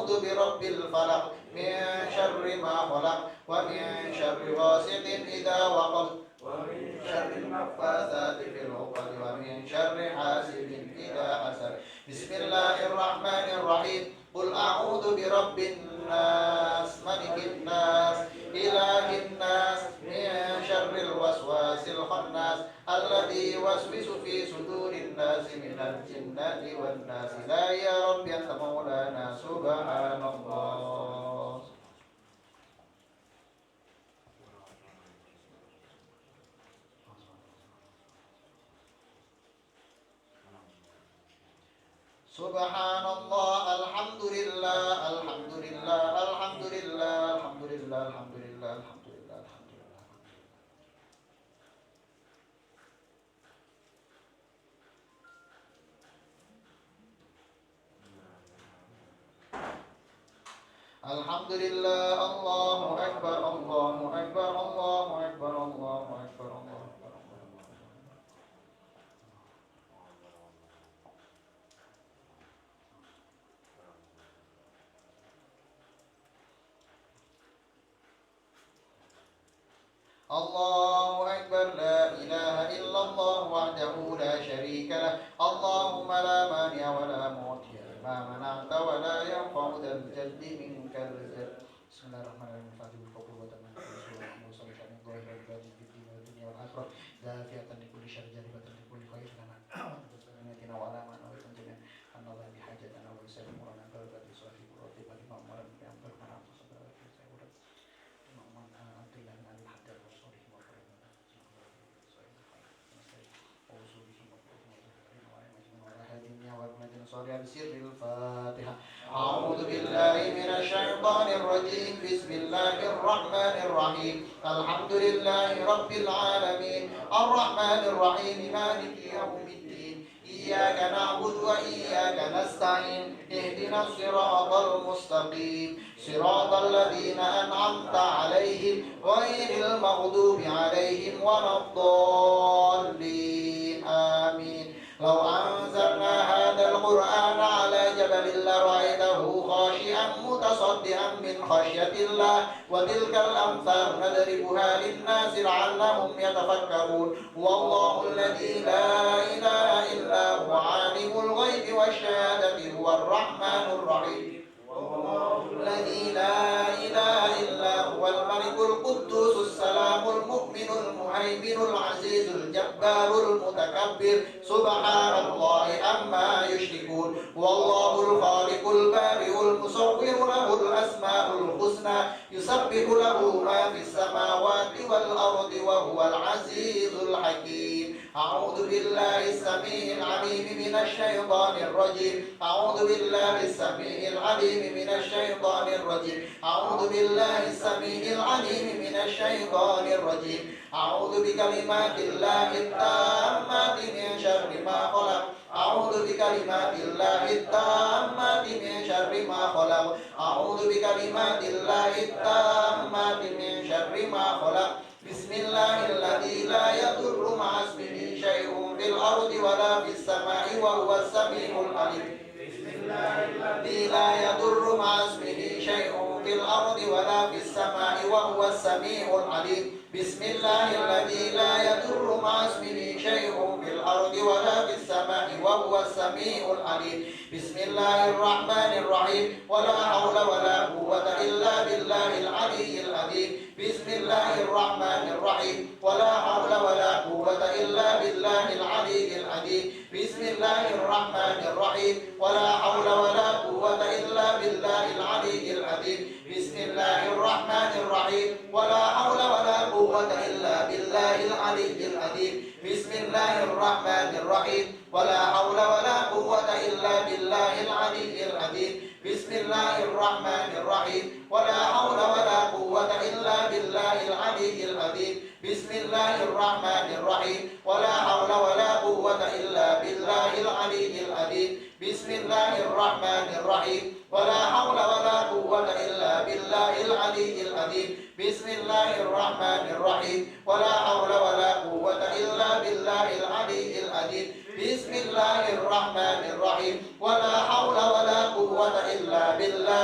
أعوذ برب الفلق من شر ما خلق ومن شر غاسق إذا وقب ومن شر النفاثات في العقد ومن شر حاسد إذا حسد بسم الله الرحمن الرحيم قل أعوذ برب الناس ملك الناس إله الناس من شر الوسواس الخناس الذي يوسوس في صدور الناس من الجنة والناس لا يا رب أنت مولانا سبحان الله. سبحان الله الحمد لله الحمد لله الحمد لله الحمد لله الحمد لله الحمد لله الحمد لله الحمد لله الله أكبر الله أكبر الله أكبر الله أكبر الله أكبر. الله أكبر لا إله إلا الله وحده لا شريك له اللهم لا مانع ولا معطي لما منعت ولا ينفع ذا الجد منك الجد. بسم الله الرحمن الرحيم الفاتحة بالقبول وتمام كل سورة وصلى شأن الظاهر والباطن في الدين والدنيا والآخرة دافعة لكل شر جالبة لكل خير لنا وتسليماتنا وعلى ما نويت جميعا أن الله بحاجتنا ويسلم لنا كربة صاحب الرتبة لما أمر بأمر من عبد صدر في سيورة اللهم أنت لنا الحد والصالح وفرنا بسر الفاتحة. أعوذ بالله من الشيطان الرجيم بسم الله الرحمن الرحيم الحمد لله رب العالمين الرحمن الرحيم مالك يوم الدين إياك نعبد وإياك نستعين اهدنا الصراط المستقيم صراط الذين أنعمت عليهم غير المغضوب عليهم ولا الضالين آمين. لو أنزلنا هذا القرآن على جبل لرأيته خاشعا متصدعا من خشية الله وتلك الأمثال نضربها للناس لعلهم يتفكرون والله الذي لا إله إلا هو عالم الغيب والشهادة هو الرحمن الرحيم الذي لا إله إلا هو الملك القدوس السلام المؤمن المهيمن العزيز الجبار المتكبر سبحان الله عما يشركون والله الخالق البارئ المصور له الأسماء الحسنى يسبح له ما في السماوات والأرض وهو العزيز الحكيم. أعوذ بالله السميع العليم من الشيطان الرجيم أعوذ بالله السميع العليم من الشيطان الرجيم أعوذ بالله السميع العليم من الشيطان الرجيم أعوذ بكلمات الله التامات من شر ما خلق أعوذ بكلمات الله التامات من شر ما خلق أعوذ بكلمات الله التامات من شر ما خلق بسم الله الذي لا يضر مع اسمه شيء في الأرض ولا في السماء وهو السميع العليم. بسم الله الذي لا يضر مع اسمه شيء في الأرض ولا في السماء وهو السميع العليم. بسم الله الذي لا يضر مع اسمه شيء في الأرض ولا في السماء وهو السميع العليم. بسم الله الرحمن الرحيم ولا حول ولا قوة إلا بالله العلي العظيم. بسم الله الرحمن الرحيم ولا حول ولا قوة إلا بالله العلي العظيم. بسم الله الرحمن الرحيم ولا حول ولا قوة إلا بالله العلي العظيم. بسم الله الرحمن الرحيم ولا حول ولا قوة إلا بالله العلي العظيم. بسم الله الرحمن الرحيم ولا حول ولا قوة إلا بالله العلي العظيم. بسم الله الرحمن الرحيم ولا حول ولا قوة إلا بالله العلي العظيم. بسم الله الرحمن الرحيم ولا حول ولا قوة إلا بالله العلي العظيم. بسم الله الرحمن الرحيم ولا حول ولا قوة إلا بالله العلي العظيم. بسم الله الرحمن الرحيم ولا حول ولا قوة إلا بالله العلي العظيم. بسم الله الرحمن الرحيم ولا حول ولا قوة إلا بالله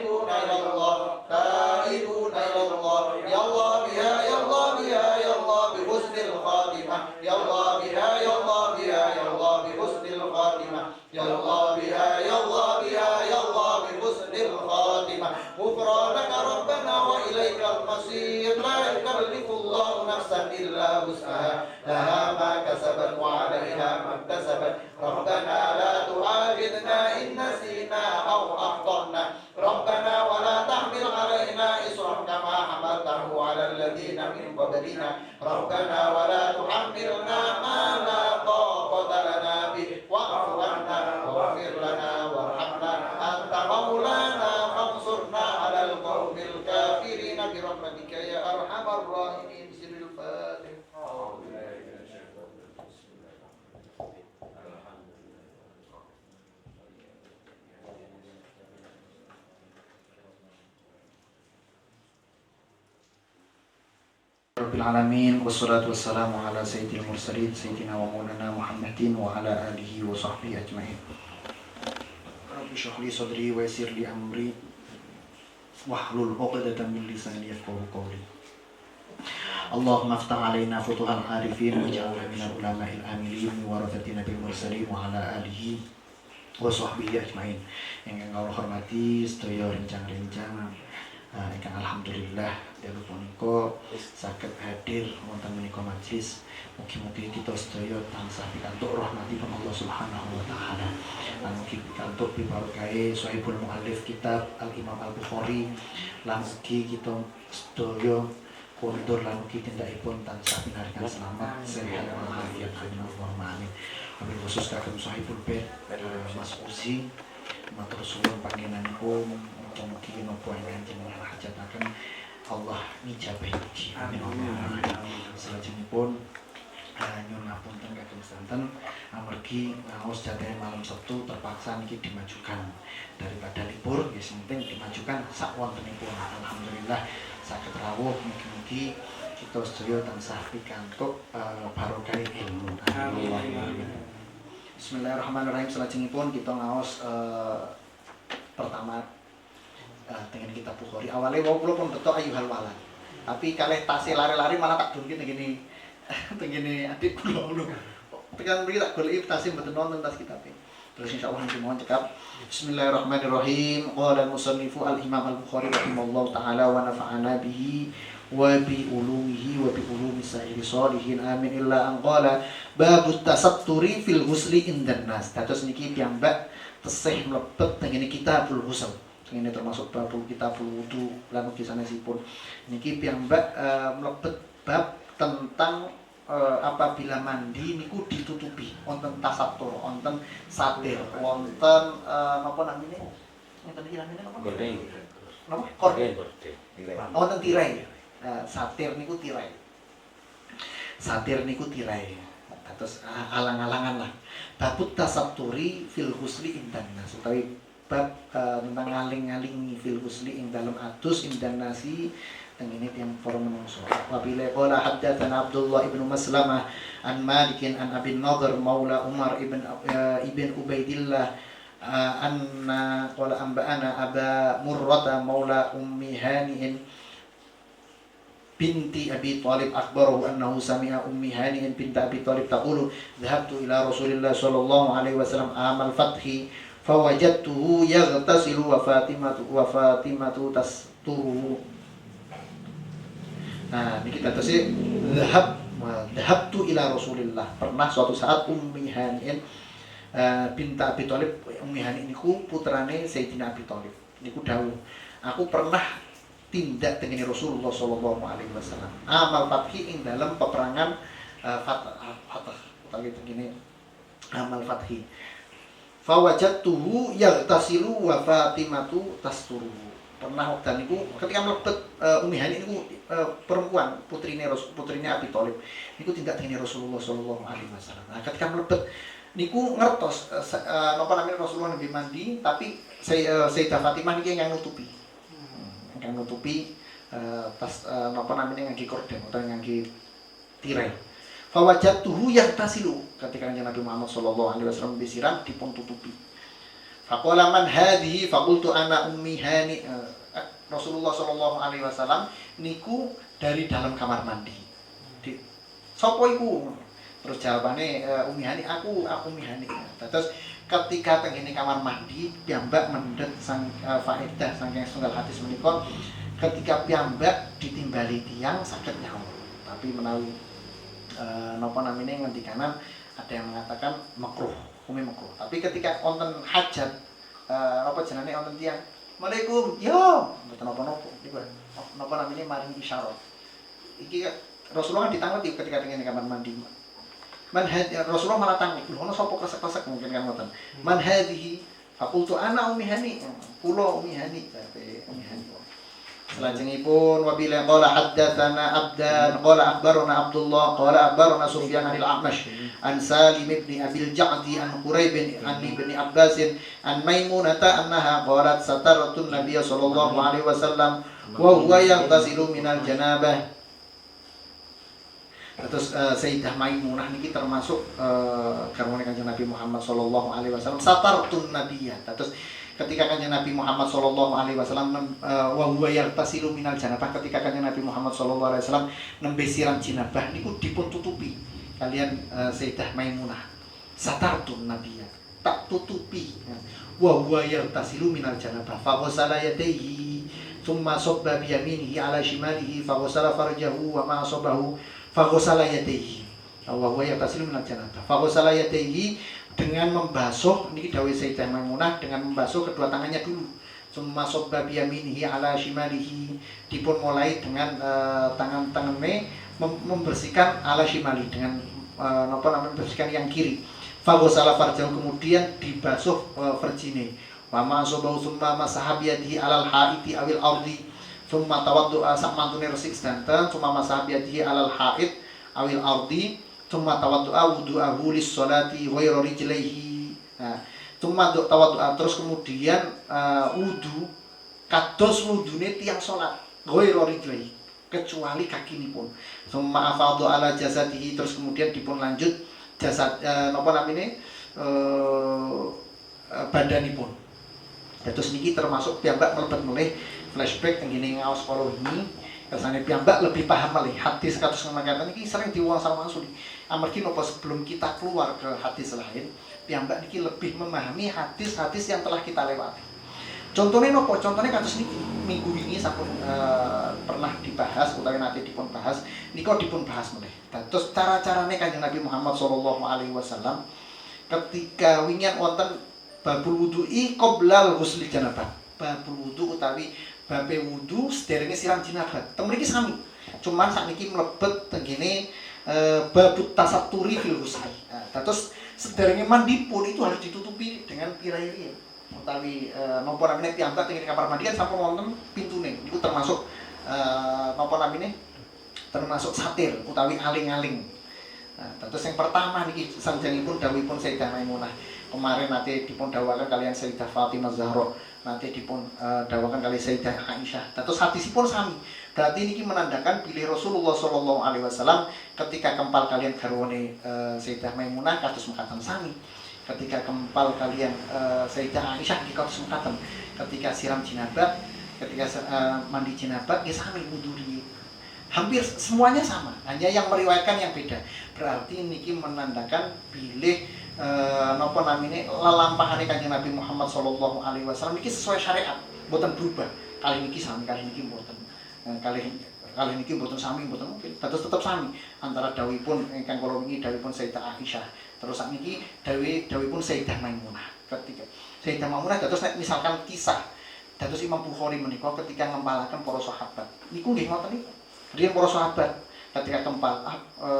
المصير لا يكلف الله نفسا إلا وسعها لها ما كسبت وعليها ما اكتسبت ربنا لا تؤاخذنا إن نسينا أو أخطأنا ربنا ولا تحمل علينا إصرا كما حملته على الذين من قبلنا ربنا ولا تحملنا ما لا طاقة لنا به واعف عنا واغفر لنا وارحمنا أنت مولانا فانصرنا على القوم الكافرين برحمتك يا أرحم الراحمين. سر الفاتحة. Rabbil alamin wassalatu wassalamu ala sayyidil mursalin sayyidina wa maulana Muhammadin wa ala alihi wa sahbihi ajmain. Rabbi shrah li sadri wa yassir li amri wahlul 'uqdatam min lisani yafqahu qawli. Allahumma aftah alaina futuhal arifin waj'alna minal ulama'il amilin wa warathatin nabil mursalin wa ala alihi wa sahbihi ajmain. Yang kula hormati sedaya rencang-rencang ingkang alhamdulillah dalu punika saged hadir wonten menika majelis. Mugi-mugi kita sedaya tansah pikantuk rahmatipun Allah Subhanahu wa taala. Lan mugi pikantuk pibarakahe Sahibul Muallif kitab Al-Imam Al-Bukhari. Lan mugi kita sedaya kondur lan mugi tindakipun tansah pinaringan selamat sehat walafiat Allahumma amin. Wabil khusus kagem Sahibul Bait Mas Uzi matur suwun panjenenganipun mugi napa ingkang jenengan hajataken Allah ngijabahi mugi. Amin. Salajengipun nyuwun ngapunten kagem santen amargi ngaos jatahe malam Sabtu terpaksa niki dimajukan daripada libur nggih penting dimajukan sak wontenipun. Alhamdulillah saged rawuh mugi-mugi kita sedaya tansah pikantuk barokah ilmu. Amin. Bismillahirrahmanirrahim. Salajengipun kita ngaos pertama dengan kitab Bukhari. Awalnya kula pun betok ayyuhal walad. Tapi kalih tasih lari-lari malah tak dunki tengene adik kula lho. Tekan mriki tak goleki tasih mboten wonten tas kitabe. Terus insyaallah nanti mohon cekap. Bismillahirrahmanirrahim. Qala al-musannifu al-Imam Al-Bukhari rahimallahu taala wa nafa'ana bihi wa bi ulumihi wa bi ulumi sa'iri sholihin amin illa an qala babut tasatturi fil ghusli indan nas. Dados niki piyambak tesih mlebet tengene kitabul ghusl. Ini termasuk bab kitabul wudu lan ugi sanesipun. Niki piyambak mlebet bab tentang apabila mandi niku ditutupi wonten tasattur, wonten satir, wonten napa namine? Ngeten iki namine napa? Gordeng. Napa? Gordeng. Wonten tirai. Satir niku tirai. Satir niku tirai. Terus alang-alangan lah. Babut tasatturi fil husli indan nas. Utawi bab tentang ngaling-ngaling fil husli ing dalem adus indan nasi tengene tiyang para manungsa. Wa bila qala haddatsana Abdullah ibnu Maslamah an Malik an Abi Nadhr maula Umar ibn Ubaidillah anna qala anba'ana Aba Murrata maula Ummi Hani'in binti Abi Thalib akhbarahu annahu sami'a Ummi Hani'in binti Abi Thalib taqulu dhahabtu ila Rasulillah sallallahu alaihi wasallam amal fathi fawajadtuhu yaghtasilu wa Fatimatu tasturuhu. Nah, ini kita tadi dhahabtu ila Rasulillah. Pernah suatu saat Ummi Hani'in binti Abi Thalib, Ummi Hani'in niku putrane Sayyidina Abi Thalib. Niku dawuh, aku pernah tindak dengan Rasulullah sallallahu alaihi wasallam. Amal fathi ing dalam peperangan Fatah. Utawi begini amal fathi. Fawajadtuhu yaghtasilu wa Fatimatu tasturuhu. Pernah waktu niku ketika mlebet Ummi Hani niku perempuan putrine Abi Thalib. Niku tindak dengan Rasulullah sallallahu alaihi wasallam. Nah, ketika mlebet niku ngertos napa namanya Rasulullah nabi mandi tapi Sayyidah Fatimah niki yang nutupi. Yang nutupi tas napa namanya ngangge korden utawa ngangge tirai. Fawajadtuhu yaghtasilu, ketika kanjeng Nabi Muhammad sallallahu alaihi wasallam disiram dipun tutupi. Faqala man hadhihi faqultu ana Ummi Hani. Rasulullah sallallahu alaihi wasallam niku dari dalam kamar mandi. Sapa iku? Terus jawabane Ummi Hani, aku Ummi Hani. Terus ketika teng kamar mandi piyambak mendhet sang faedah saking setunggal hadis menika ketika piyambak ditimbali tiyang saged nyaur. Tapi menawi napa namine ngendikanan ada yang mengatakan makruh, hukumnya makruh. Tapi ketika wonten hajat apa jenenge wonten tiyang, "Assalamualaikum." Yo, mboten napa-napa. Niku napa namine maring isyarat. Iki Rasulullah ditanglet ketika tengene kamar mandi. Rasulullah malah tanglet, "Lho ono sapa kresek-kresek mungkin kan ngoten. Man hadhihi?" Fakultu ana Ummi Hani. Kula Ummi Hani, Ummi Hani. Selajengipun wabila qala haddatsana Abdan qala akhbarana Abdullah qala akhbarana Sufyan anil A'mash an Salim ibn Abil Ja'di an Quraib an ibn Abbas an Maimunata annaha qalat sataratu Nabiy sallallahu alaihi wasallam wa huwa yaghtasilu minal janabah. Terus Sayyidah Maimunah niki termasuk garwane Kanjeng Nabi Muhammad sallallahu alaihi wasallam satartun nabiyya. Terus ketika Kanjeng Nabi Muhammad sallallahu alaihi wasallam wa huwa yartasilu minal janabah, ketika Kanjeng Nabi Muhammad sallallahu alaihi wasallam nembe siram jinabah niku dipun tutupi kalian Sayyidah Maimunah. Satartun nabiyya, tak tutupi. Wa huwa yartasilu minal janabah fa ghasala yadayhi thumma sabba bi yaminihi ala shimalihi fa ghasala farjahu wa ma asabahu fa ghasala yadayhi. Wa huwa yartasilu minal janabah fa ghasala yadayhi, dengan membasuh niki dawuh Sayyidah Maimunah, dengan membasuh kedua tangannya dulu. Summa sabba bi yaminihi ala shimalihi, dipun mulai dengan tangan-tangannya membersihkan ala shimali, dengan napa namanya membersihkan yang kiri. Fa ghasala farjahu, kemudian dibasuh farjine. Wa ma asabahu summa masaha bi yadihi alal haiti awil ardi. Summa tawaddu'a sak mantune resik sedanten, summa masaha bi yadihi alal hait awil ardi. Tsumma tawaddu'a wudu'ahu lis-sholati ghairu rijlaihi. Nah, tsumma tawaddu'a, terus kemudian wudu kados wudune tiyang salat ghairu rijlaihi, kecuali kakinipun. Tsumma afadhu ala jasadihi, terus kemudian dipun lanjut jasad napa namine badanipun. Terus niki termasuk piyambak mlebet melih flashback tengene ngaos kala wingi. Kersane piyambak lebih paham malih hadis kados mangkaten iki sering diulang sama Rasul. Amargi napa sebelum kita keluar ke hadis lain, piyambak niki lebih memahami hadis-hadis yang telah kita lewati. Contohnya napa? Contohnya kados niki minggu ini sampun pernah dibahas utawi nate dipun bahas, nika dipun bahas malih. Terus cara-carane Kanjeng Nabi Muhammad sallallahu alaihi wasallam ketika wingian wonten babul wudu'i qoblal ghusli janabah. Babul wudu utawi babe wudu sederenge siram jinabah. Teng mriki sami. Cuman sakniki mlebet tengene babut tasatturi fil ghusli. Nah, terus sederenge mandi pun itu harus ditutupi dengan tirai-tirai. Utawi napa namine piyambak tengene kamar mandi kan sampun wonten pintune. Niku termasuk napa namine? Termasuk satir utawi aling-aling. Nah, terus yang pertama niki sanjangipun dawuhipun Sayyidah Maimunah. Kemarin nanti dipun dawakan kalian Sayyidah Fatimah Zahra, nanti dipun dawakan kali Sayyidah Aisyah. Terus hadisipun sami. Berarti ini menandakan pilih Rasulullah sallallahu alaihi wasallam ketika kempal kalian garwane Sayyidah Maimunah kados mekaten sami. Ketika kempal kalian Sayyidah Aisyah nggih kados mekaten. Ketika siram jinabah, ketika mandi jinabah nggih sami wudhu. Hampir semuanya sama, hanya yang meriwayatkan yang beda. Berarti niki menandakan pilih napa namine lelampahane Kanjeng Nabi Muhammad sallallahu alaihi wasallam niki sesuai syariat, mboten berubah. Kali niki sami, kali niki mboten. Kali niki mboten sami, mboten mungkin. Terus tetep sami antara dawuhipun ingkang kala wingi dawuhipun Sayyidah Aisyah. Terus sakniki dawuhipun Sayyidah Maimunah. Ketika Sayyidah Maimunah terus misalkan kisah dados Imam Bukhari menika ketika ngempalaken para sahabat. Niku nggih ngoten niku. Riyen para sahabat ketika kempal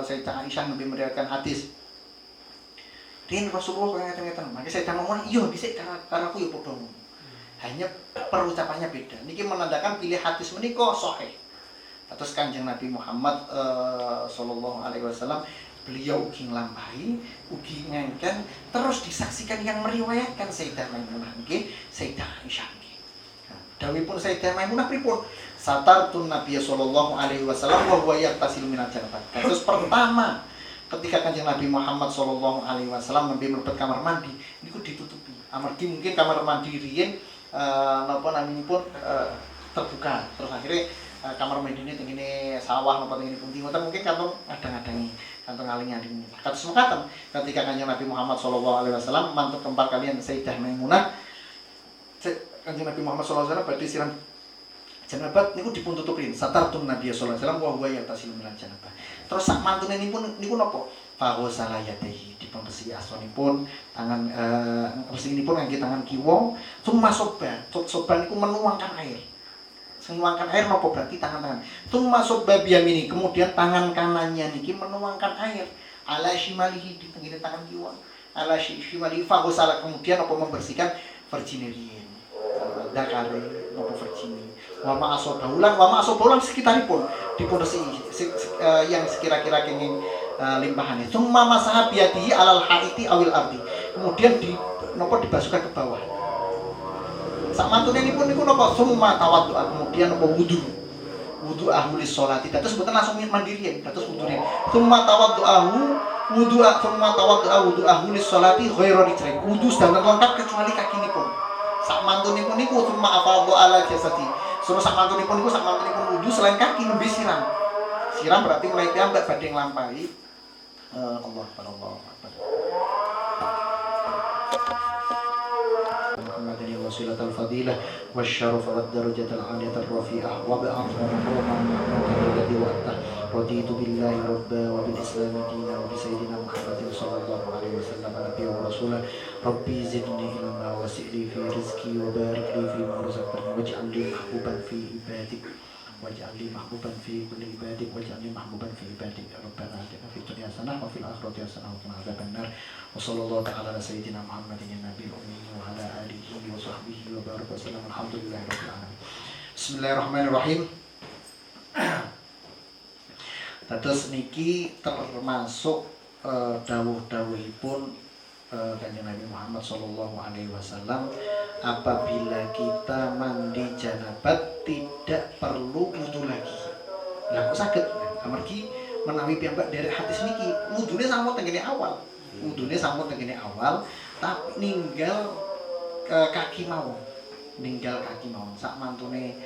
Sayyidah Aisyah lebih meriwayatkan hadis. Riyen Rasulullah ngeten-ngeten. Maka Sayyidah Maimunah, iya dhisik karo aku ya padha. Hanya perucapannya beda. Niki menandakan pilih hadis menika sahih. Terus Kanjeng Nabi Muhammad sallallahu alaihi wasallam beliau ugi nglampahi, ugi ngengken, terus disaksikan yang meriwayatkan Sayyidah Maimunah nggih Sayyidah Aisyah. Dawuhipun Sayyidah Maimunah pripun? Satartun Nabiy sallallahu alaihi wasallam wa huwa yaghtasilu minal janabah. Terus pertama ketika Kanjeng Nabi Muhammad sallallahu alaihi wasallam nembe mlebet kamar mandi niku ditutupi. Amargi mungkin kamar mandi riyen napa naminipun terbuka. Terus akhirnya kamar mandine tengene sawah napa tengene pundi ngoten mungkin kantong adang-adangi, kantong aling-aling. Kados mekaten ketika Kanjeng Nabi Muhammad sallallahu alaihi wasallam mantuk kempal kalian Sayyidah Maimunah, Kanjeng Nabi Muhammad sallallahu alaihi wasallam badhe siram Janabat niku dipun tutupin satartun Nabi sallallahu alaihi wasallam wa huwa yatasilu minal janabah. Terus sak mantune niku napa? Fahosala yadayhi dipun bersih aswanipun tangan bersihinipun ngangge tangan kiwa summa sobba. Sobba niku menuangkan air. Menuangkan air napa berarti tangan-tangan. Summa sobba biyamini kemudian tangan kanannya niki menuangkan air ala shimalihi di tenggine tangan kiwa. Ala shimalihi fahosala kemudian apa membersihkan virginerian. Dakare napa virgini. Wa ma'asobaulan sekitaripun dipun yang sekira-kira kenging limpahannya. Summa masaha biyadihi alal haiti awil ardi. Kemudian dibasuhkan ke bawah. Sak mantune niku napa summa tawaddu'a kemudian napa wudu ahli sholati. Dados mboten langsung mandirian, dados wudune. Summa tawaddu'ahu wudu ahli sholati ghairu rijlain. Wudu sedanten lengkap kecuali kaki nipun. Sak mantune niku summa afadhu ala jasadi. Suruh sak mantunipun wudu selain kaki nembe siram. Siram berarti mulai piyambak badhe nglampahi Allah Muhammadin wasilatul fadilah wasyaraf wad darajatul aliyatul rafi'ah wa ba'athu alladhi wa'ata raditu billahi rabba wa bil islam dinan wa bi sayyidina Muhammadin sallallahu alaihi wasallam nabiyyan wa rasulan rabbi zidni ilma wa si'li fi rizqi wa barik li fi ma razaqtani waj'al li mahbuban fi ibadik waj'al li mahbuban fi kulli ibadik waj'al li mahbuban fi ibadik rabbana atina fid dunya hasanah wa fil akhirati hasanah wa qina adzabannar wa sallallahu ta'ala ala sayyidina Muhammadin nabiyil ummi wa ala alihi wa sahbihi wa baraka wasallam alhamdulillahi rabbil alamin. Bismillahirrahmanirrahim. Dados niki termasuk dawuh-dawuhipun Kanjeng Nabi Muhammad sallallahu alaihi wasallam, apabila kita mandi janabat tidak perlu wudu lagi. Lah kok saged? Amargi menawi piyambak derek hadis niki wudune sampun tengene awal. Wudune sampun tengene awal tapi ninggal kaki mawon. Ninggal kaki mawon. Sak mantune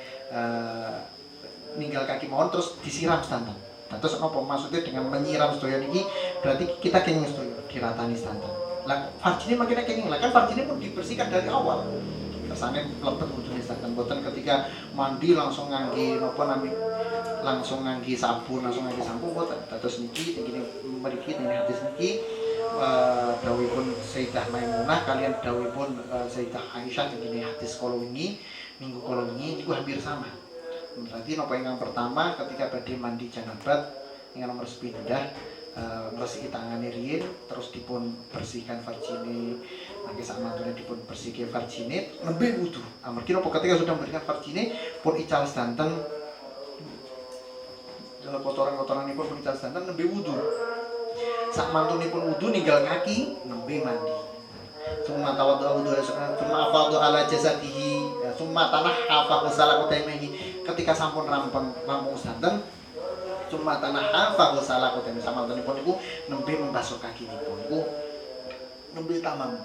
ninggal kaki mawon terus disiram sedanten. Terus apa maksudnya dengan menyiram sedaya niki berarti kita kenging sedaya diratani sedanten. Lah farjine makin kenging lah kan farjine pun dibersihkan dari awal. Kersane mlebet wudune sedanten boten ketika mandi langsung ngangge napa nami langsung ngangge sabun boten. Terus niki ngene mriki ning hadis niki dawuhipun Sayyidah Maimunah kalian dawuhipun Sayyidah Aisyah ngene hadis kala wingi minggu kala wingi niku hampir sama. Berarti napa ingkang pertama ketika badhe mandi janabat ingkang nomor sepindah ngresiki tangane riyin terus dipun bersihkan vargine nangge sak mantune dipun bersihke vargine nembe wudu. Amargi napa ketika sudah memberikan vargine pun ical sedanten kotoran-kotoranipun pun ical sedanten nembe wudu. Sak mantunipun wudu ninggal kaki nembe mandi. Summa tawaddu summa afadhu ala jasadihi summa tanahha fa ghusala qadamaihi. Ketika sampun rampung sedanten summa tanahha fa ghusala qadamaihi samantunipun niku nembe membasuh kaki nipun niku nembe tamam.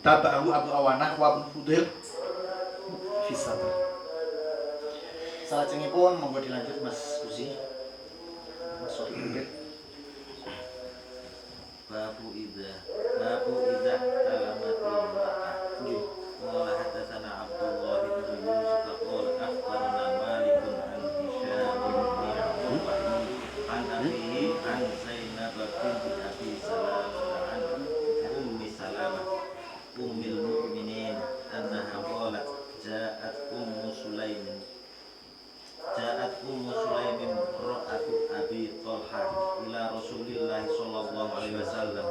Tabahu Abu Awanah wa Fudail fi sabr. Salajengipun monggo dilanjut Mas Uzi. Mas Sofi. Babu idza talamatul mar'ah. Qala hadatsana Abdullah bin Yusuf qala akhbarana Malikun an Hisham bin Ya'qub an abihi an Zainab binti Abi Salamah an Ummi Salamah ummil mu'minin annaha qalat ja'at Ummu Sulaimin ra'atu Abi Talha ila Rasulillah sallallahu alaihi wasallam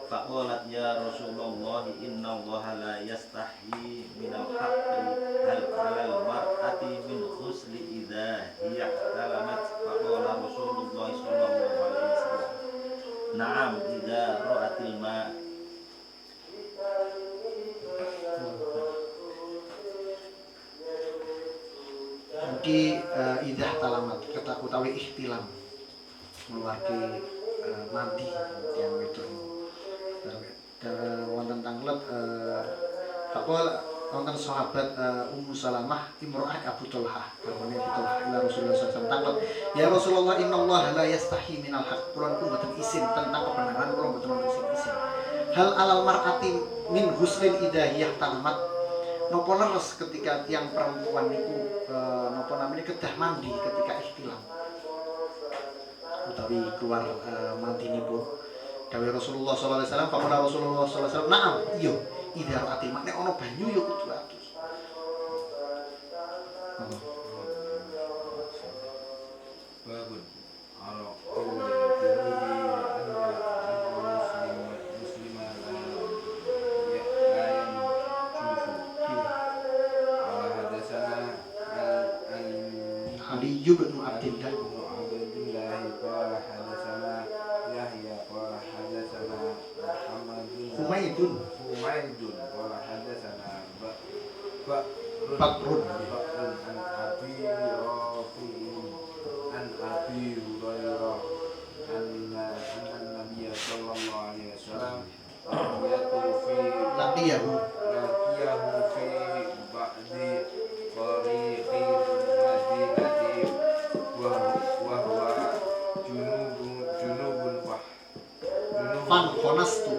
faqalat ya Rasulullah inna Allaha la yastahi minal haqqi hal 'alal mar'ati min ghusli idza hiya talamat faqala Rasulullah sallallahu alaihi wasallam na'am idza ra'atil ma' Mugi idah talamat kata utawi ihtilam meluarke mandi yang itu wonten tanglet apa wonten sahabat Ummu Salamah imra'ah Abu Talha garwane Abu Talha ila Rasulullah sallallahu alaihi wasallam tanglet ya Rasulullah innallaha la yastahi minal haqq kula mboten izin tentang kebenaran kula mboten izin hal alal mar'ati min huslin idahiyah talamat napa leres ketika tiang perempuan niku napa namanya kedah mandi ketika ihtilam utawi keluar mantinipun dawuh Rasulullah sallallahu alaihi wasallam faqala Rasulullah sallallahu alaihi wasallam na'am iya idza ra'ati makne ana banyu ya kudu adus. Babun ala Ali bin Abdillah Humaidun Bakrun laqiyahu fan khonastu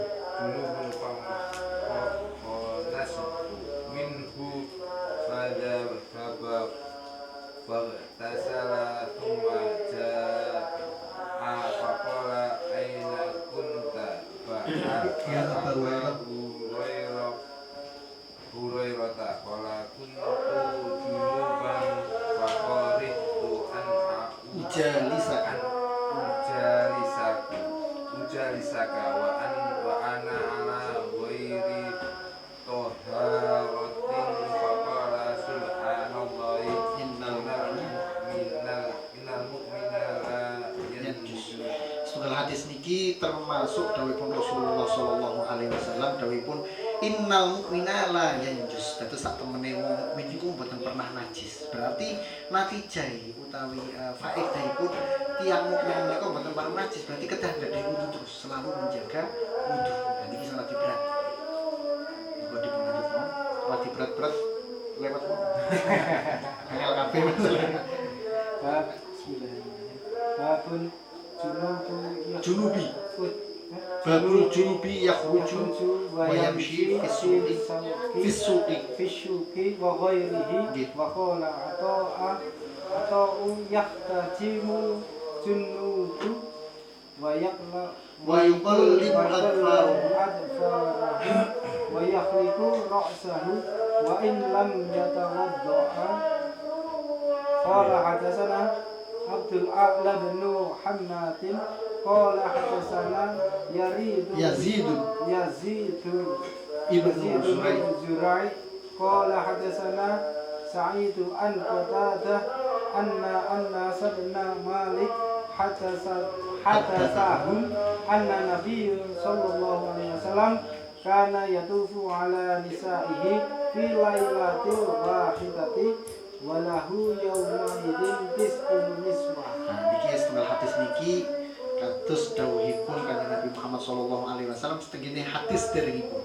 ujalisaka wa ana ala ghairi taharatin faqala subhanallahi innal mu'mina la yanjus. Setunggal hadis niki termasuk dawuhipun Rasulullah sallallahu alaihi wasallam dawuhipun innal mu'mina la yanjus. Dados sak temene wong mukmin iku mboten pernah najis. Berarti natijah utawi faedahipun tiang mukmin menika mboten pernah najis. Berarti kedah nggadahi wudu terus, selalu menjaga wudu. Nah niki sangat berat. Kok dipun lanjut mon? Lagi berat-berat lewat mon. Angel kabeh masalahnya. Babun Junubi Babul junubi yakhruju wa yamshi fisuqi wa ghairihi wa qala ata'u yahtajimu junubu wa yuqallibu adfarahu wa yakhliqu ra'sahu wa in lam yatawadda'a. Qala hadatsana Abdul A'la bin Hammatin qala hadatsana Yazid ibnu Zurai qala hadatsana Sa'id an Qatadah anna Sabna Malik hadatsahum anna Nabiy sallallahu alaihi wasallam kana yatufu ala nisa'ihi fi lailatil wahidati walahu yawma idin tis'un niswah. Nah niki setunggal hadis niki kados dawuhipun kanjeng Nabi Muhammad sallallahu alaihi wasallam setengene hadis derengipun.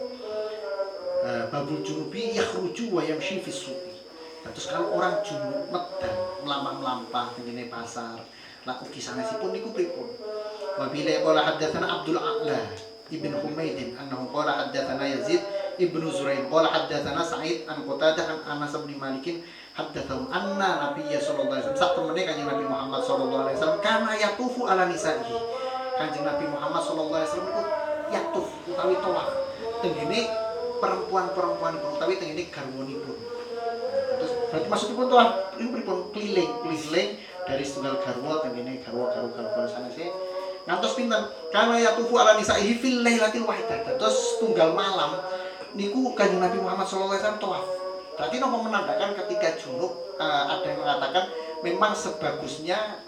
Babul junubi yakhruju wa yamshi fis suqi. Terus kalau orang junub medal melampah-melampah tengene pasar, lah ugi sanesipun niku pripun? Wa bila qala haddatsana Abdul A'la ibn Humaidin annahu qala haddatsana Yazid ibnu Zurain qala haddatsana Sa'id an Qatadah an Anas bin Malikin haddatsahum anna Nabiyya sallallahu alaihi wasallam sak temene kanjeng Nabi Muhammad sallallahu alaihi wasallam kana yatufu ala nisa'ihi. Kanjeng Nabi Muhammad sallallahu alaihi wasallam iku yatuf utawi tawaf tengene perempuan-perempuan utawi tengene garwanipun. Terus berarti maksudipun tawaf ini pripun keliling dari setunggal garwa tengene garwa sanese ngantos pinten kana yatufu ala nisa'ihi fil lailatil wahidah. Terus tunggal malam niku kanjeng Nabi Muhammad sallallahu alaihi wasallam tawaf. Berarti nopo menandakan ketika junub ada yang mengatakan memang sebagusnya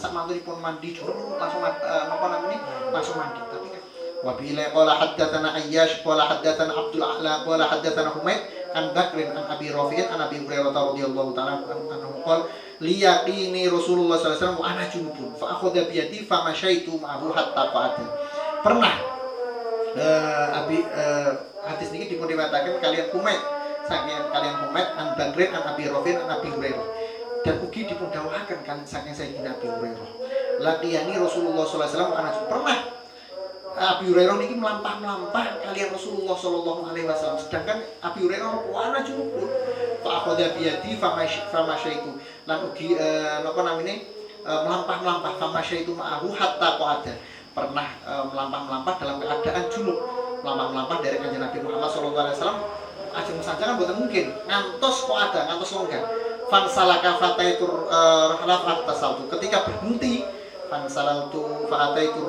sakmantunipun mandi junub langsung nopo namanya langsung mandi. Tapi kan wabila qala haddatsana Ayyash qala haddatsana Abdul A'la qala haddatsana Humaid an Bakrin an Abi Rafi'in an Abi Hurairah radhiyallahu ta'ala anhu qala liyaqini Rasulullah sallallahu alaihi wasallam wa ana junubun fa akhadha bi yadi fa masyaitu ma'ahu hatta qa'ada. Pernah hadis niki dipun riwayataken kalian Humaid saking kalian Humaid an Bakrin an Abi Rafi'in an Abi Hurairah dan ugi dipun dawuhaken kan saking Sayyidina Abi Hurairah laqiyani Rasulullah sallallahu alaihi wasallam ana pernah Abi Hurairah niki melampah-melampah kalian Rasulullah sallallahu alaihi wasallam. Sedangkan Abi Hurairah wana junubun. Fa akhadha bi yadi famasya itu. Lan ugi napa namine melampah-melampah famasya itu ma'ahu hatta qada. Pernah melampah-melampah dalam keadaan junub. Melampah-melampah dari Kanjeng Nabi Muhammad sallallahu alaihi wasallam. Ajeng saja kan mboten mungkin. Ngantos qada, ngantos longgar. Fansalaka fataitur rahlaf tasawuf. Ketika berhenti fansalatu fa'ataitu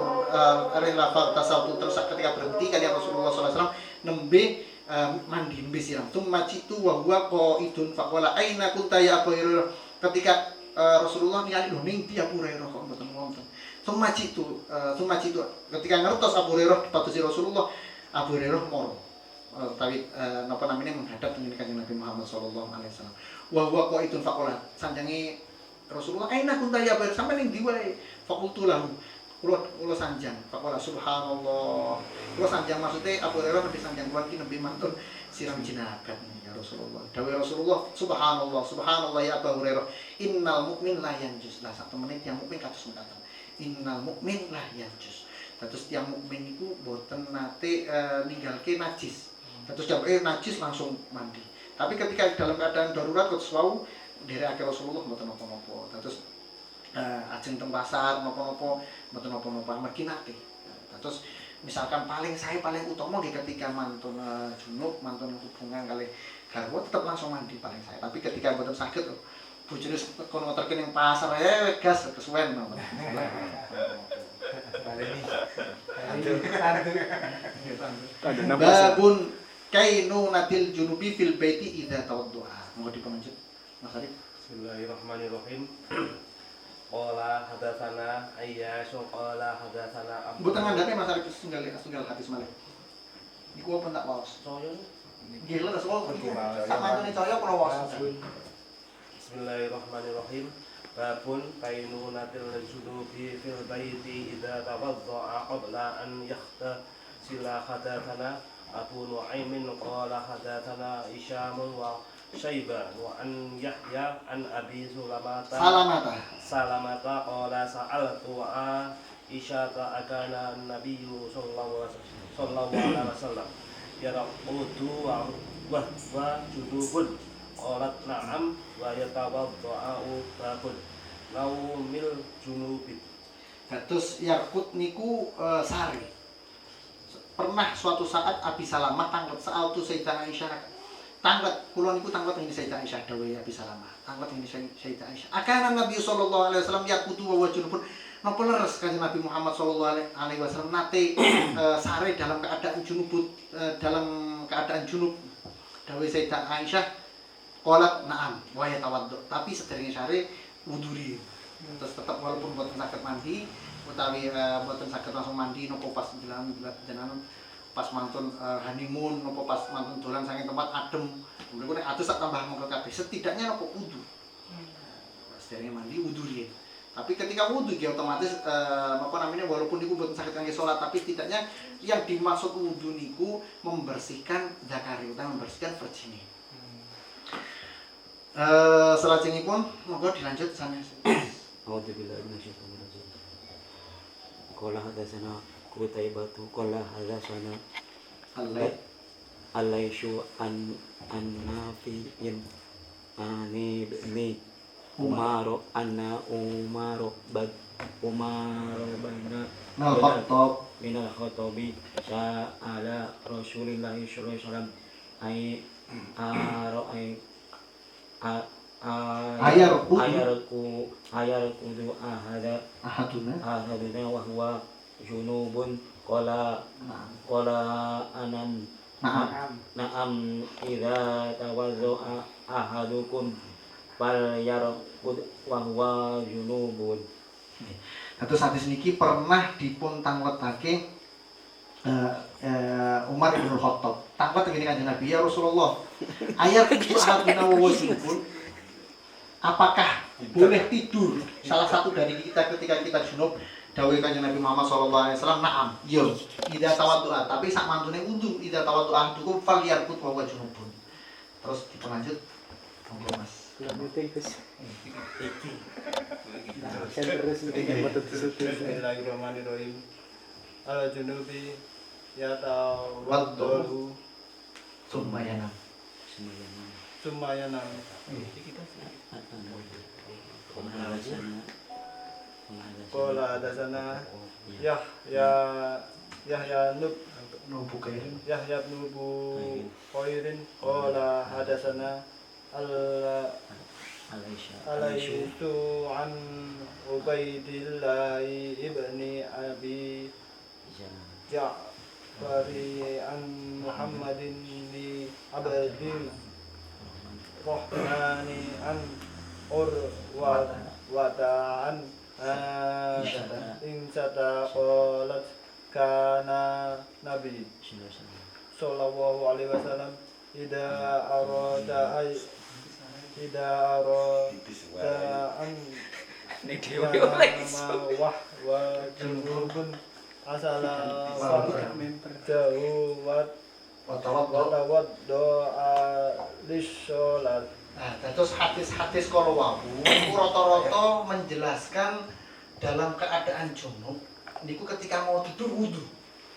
rahlaf tasawuf, terus ketika berhenti kalian Rasulullah sallallahu alaihi wasallam nembe mandi nembe siram. Tsumma jitu wa huwa qaidun faqala aina kunta ya Abu Hurairah. Ketika Rasulullah ningali lho ning dia Abu Hurairah kok mboten wonten. Tsumma jitu ketika ngertos Abu Hurairah dipatusi Rasulullah, Abu Hurairah moro tapi napa namanya menghadap dengan Kanjeng Nabi Muhammad sallallahu alaihi wasallam. Wa huwa qaidun faqala sanjange Rasulullah aina kunta ya bar sampe ning ndi wae faqultu lahu kula sanjang faqala subhanallah kula sanjang maksudnya Abu Hurairah mesti sanjang kuwi nembe mantun siram jinabat ya Rasulullah dawuh Rasulullah subhanallah ya Abu Hurairah innal mu'min la yanjus lah sak temene tiyang mukmin kados mekaten innal mu'min la yanjus dados tiyang mukmin niku boten nate ninggalke najis dados jawabke najis langsung mandi. Tapi ketika dalam keadaan darurat terus wau dari akhir Rasulullah mboten napa-napa. Terus ajeng teng pasar napa-napa mboten napa-napa mergi nate. Terus misalkan paling utama nggih ketika mantun junub, mantun hubungan kali garwa tetap langsung mandi paling saya. Tapi ketika mboten saged bojone kono ngoterke ning pasar gas kesuwen mawon. Babun kainu natil junubi fil baiti idza tawaddu'a. Mau dipanjut Mas Arif. Bismillahirrahmanirrahim. Qala hadatsana Ayyashu qala hadatsana Abu. Mboten ngandhane Mas Arif setunggal hadis malih. Niku apa tak waos? Saya nggih leres wae. Samantune caya kula waos. Bismillahirrahmanirrahim. Babun kainu natil junubi fil baiti idza tawadda'a qabla an yaghtasila hadatsana Abu Nu'aimin qala hadatsana Isyam wa Syaiban wa an Yahya an Abi Salamata qala sa'altu Aisyata akana Nabiyyu sallallahu alaihi wasallam yaraqudu wa junubun qalat na'am wa yatawadda'u babun naumil junubin. Dados yakut niku sari. Pernah suatu saat Abi Salamah tanglet sa'altu Sayyidah Aisyah tanglet kula niku tanglet ing Sayyidah Aisyah dawuh Abi Salamah tanglet ing Sayyidah Aisyah akana Nabi sallallahu alaihi wasallam yaqutu wa junubun napa leres Kanjeng Nabi Muhammad sallallahu alaihi wasallam nate sare dalam keadaan junub dawuh Sayyidah Aisyah qalat na'am wa yatawaddu tapi sederenge sare wuduri terus tetap walaupun boten saged mandi utawi boten saged langsung mandi nopo pas jenengan pas mantun honeymoon nopo pas mantun dolan saking tempat adem mriku nek atus sak tambah mongko kabeh setidaknya nopo wudu sederenge mandi wudu riyen tapi ketika wudu ya otomatis napa namanya walaupun niku boten saged kangge salat tapi setidaknya yang dimaksud wudu niku membersihkan zakari utawa membersihkan virgin. Selajengipun monggo dilanjut sanes. A'udzubillahi minasyaitonir rajim. Qala hadatsana Qutaibatu qala hadatsana Al-Laysyu an Nafi'in ani ibni Umar anna Umar bana minal khatabi sa'ala Rasulillah sallallahu alaihi wasallam ayarku ahaduna wa huwa junubun qala anan na'am idza tawadda'a ahadukum fal yarqud wa huwa junubun. Kados hadis niki pernah dipun tangletake Umar bin Khattab. Tanglet ngene Kanjeng Nabi ya Rasulullah. Ayat itu ahaduna wa junubun. Apakah boleh tidur salah satu dari kita ketika kita junub? Dawuh Kanjeng Nabi Muhammad sallallahu alaihi wasallam, "Na'am." Yo, idza tawaddu'a, tapi sak mantune wudu, idza tawaddu'a dukum falyarqut wa huwa junubun. Terus dilanjut. Monggo Mas. Bismillahirrahmanirrahim. al junubi yatawaddahu Sumbayanam. summa yanam. Qala hadatsana Yahya Nubu kairin. Yahya bin Khairin qala hadatsana Alaitu an Ubaidillah ibni Abi Ja'fari an Muhammadin li Abdil Rahmani an Urwatan insata qalat kana Nabi sallallahu alaihi wasallam ida arada an wa junubun asala jauh watawad doa lisholat. Nah, terus hadis-hadis kalau wabu rata-rata menjelaskan dalam keadaan junub niku ketika mau tidur wudu,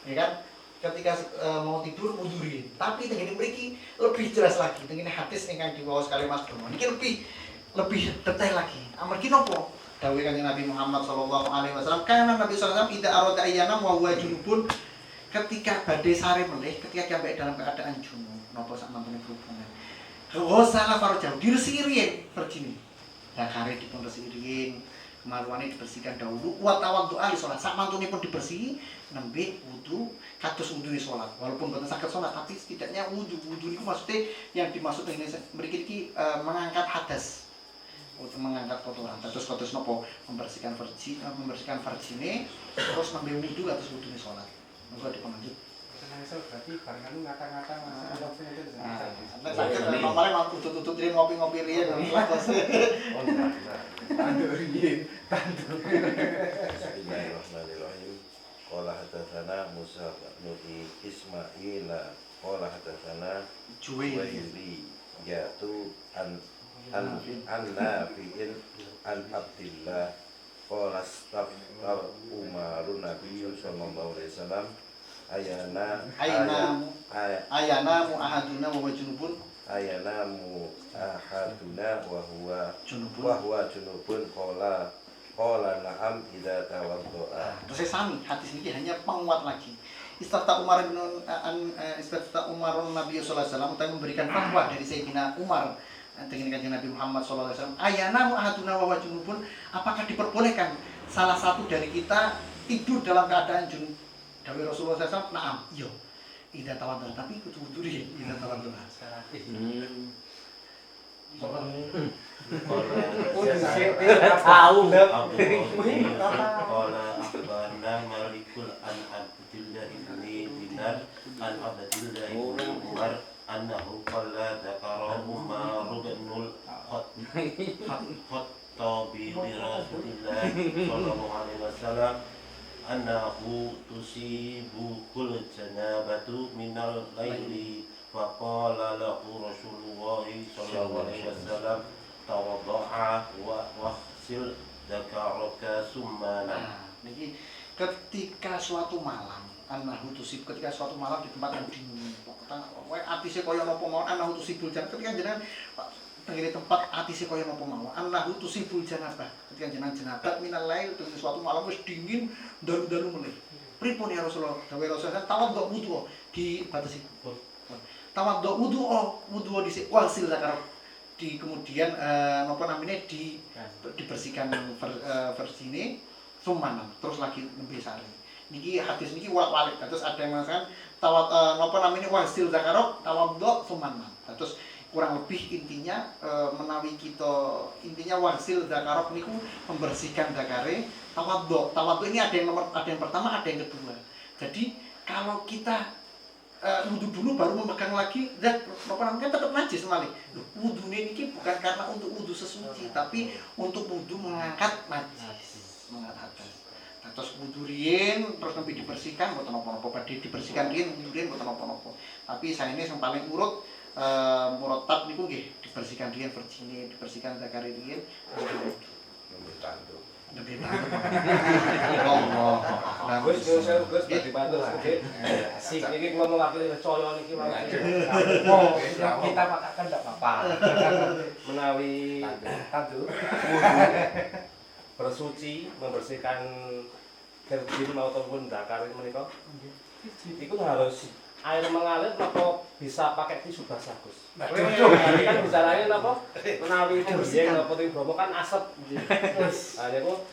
ya kan? Ketika mau tidur wudurin. Tapi tengene mriki lebih jelas lagi. Tengene hadis ingkang diwaos kali Mas Dono. Niki lebih detail lagi. Amargi napa? Dawuh Kanjeng Nabi Muhammad sallallahu alaihi wasallam, kana Nabi sallallahu alaihi wasallam idza arada ayyana wa huwa junubun, ketika badai sare melih, ketika sampai dalam keadaan junub, napa sak mantune berhubungan. Salah farjau diresiki perjine. Dakare dipun resiki, marwane dibersihkan dahulu, wa tawaddu ali salat. Sak mantunipun dibersihi nembe wudu kados wudu salat. Walaupun boten saged salat tapi setidaknya wudu niku maksudnya yang dimaksud ini mriki iki mengangkat hadas. Untuk mengangkat kotoran. Terus kados napa? Membersihkan farjine terus nembe wudu kados wudune salat. Monggo dipun lanjut. Berarti barengan ngata-ngata Mas. Nek sakit normalnya mau tutut-tutut diri ngopi-ngopi riyen terus. Tandu riyen, tandu. Bismillahirrahmanirrahim. Qala hadatsana Musa bin Ismail. Qala hadatsana Juwairi yatu an nafi'in an Abdillah qala staftar Umarun Nabi sallallahu alaihi wasallam ayana mu ahaduna wa junubun wa huwa junubun qala na'am idza tawaddaa. Terus sami hadis ini hanya penguat lagi. Istafta Umarun Nabi sallallahu alaihi wasallam memberikan fatwa dari Sayyidina Umar dengan Kanjeng Nabi Muhammad sallallahu alaihi wasallam, ayana mu ahaduna wa huwa junubun, apakah diperbolehkan salah satu dari kita tidur dalam keadaan junub? Dawuh Rasulullah SAW, na'am, iya. Idza tawaddaa, tapi kudu wudu riyen idza tawaddaa. Tahu. Qala akhbarna Malikul an Abdillah ibni Dinar an Abdillah ibni Umar annahu qala dzakara Umar bin Khattabi li Rasulillah sallallahu alaihi wasallam annahu tusibu kul janabatu minal laili faqala lahu Rasulullah sallallahu alaihi wasallam tawadda'a wa waghsil dzakaraka summa nam. Niki ketika suatu malam annahu tusib, ketika suatu malam di tempat yang dingin wae atise kaya napa mawon annahu tusibul janabah, ketika jenengan tengene tempat atise kaya napa mawon annahu tusibul janabah, ketika jenengan jenabat minal lail di suatu malam wis dingin dalu-dalu meneh. Pripun ya Rasulullah? Dawuh Rasulullah tawaddu wudu dibatasi. Tawaddu wudu dhisik wasil zakar. Di kemudian napa namine dibersihkan versine sumanan terus lagi nembe sari. Niki hadis niki walik. Terus ada yang mengatakan napa namine wasil zakar tawaddu sumanan. Terus kurang lebih intinya menawi kita intinya wasil zakarok niku membersihkan zakare. Tawaddu ini ada yang pertama, ada yang kedua. Jadi kalau kita wudu dulu baru memegang lagi zat apa namanya tetap najis malih. Wudu ini bukan karena untuk wudu sesuci, tapi untuk wudu mengangkat najis, mengangkat hadas. Terus wudu riyen terus sampai dibersihkan mboten napa-napa, badhe dibersihkan riyen mboten napa-napa. Tapi saya ini yang paling urut murattab niku nggih dibersihkan riyen verjine, dibersihkan zakare riyen wudu. Lebih Allah. Gus bagi bantu sedikit. Asik iki kula mewakili percaya niki mawon. Oh, kita paksakan ndak apa-apa. Menawi tandu bersuci membersihkan kerjin maupun dakar menika. Itu harus air mengalir apa bisa pakai tisu basah, Gus? Tadi kan bicaranya napa? Menawi biyen napa ting Bromo kan asep. Nah, niku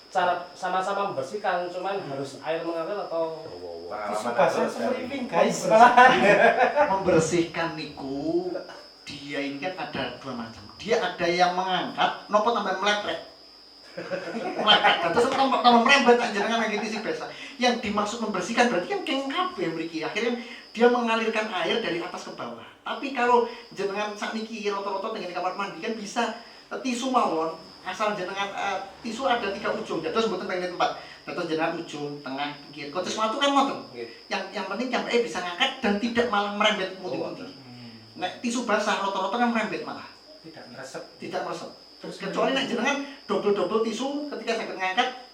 cara sama-sama membersihkan cuman harus air mengalir atau Tisu basah semerimping guys. Membersihkan niku dia ini kan ada dua macam. Dia ada yang mengangkat, nopo tambah melepret. Melepret, terus tambah merembet jenengan lagi tisu basah. Yang dimaksud membersihkan berarti kan keng kabeh mriki. Akhirnya dia mengalirkan air dari atas ke bawah. Tapi kalau jenengan sakniki rata-rata dengan kamar mandi kan bisa tisu mawon. Asal jenengan tisu ada 3 ujung, terus mboten pengen tempat. Terus jenengan ujung, tengah, pinggir. Kok sesuatu kan ngoten. Yang penting sampai bisa ngangkat dan tidak malah merembet putih-putih. Nek tisu basah rata-rata kan merembet malah. Tidak meresep. Kecuali nek jenengan double tisu ketika saged ngangkat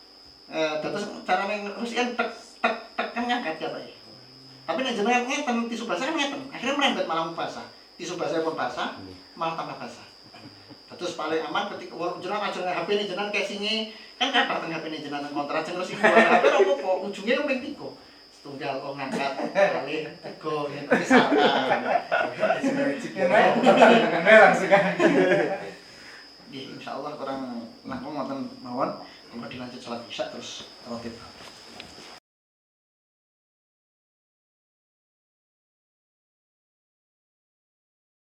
terus carane ngrusikan tek kan ngangkat ya Pak. Tapi nek jenengan ngeten tisu basah kan ngeten, akhirnya merembet malah basah. Tisu basah pun basah, malah tambah basah. Terus paling aman ketika jenengan ajeng HP ini jenengan casing-e kan kabar teng HP ini jenengan kontra ajeng terus dua HP apa ujungnya kan ping 3. Setunggal kok ngangkat kali 3 yen misalkan. Langsung kan. Insyaallah kurang langkung wonten mawon. Monggo dilanjut salat isya terus rotib.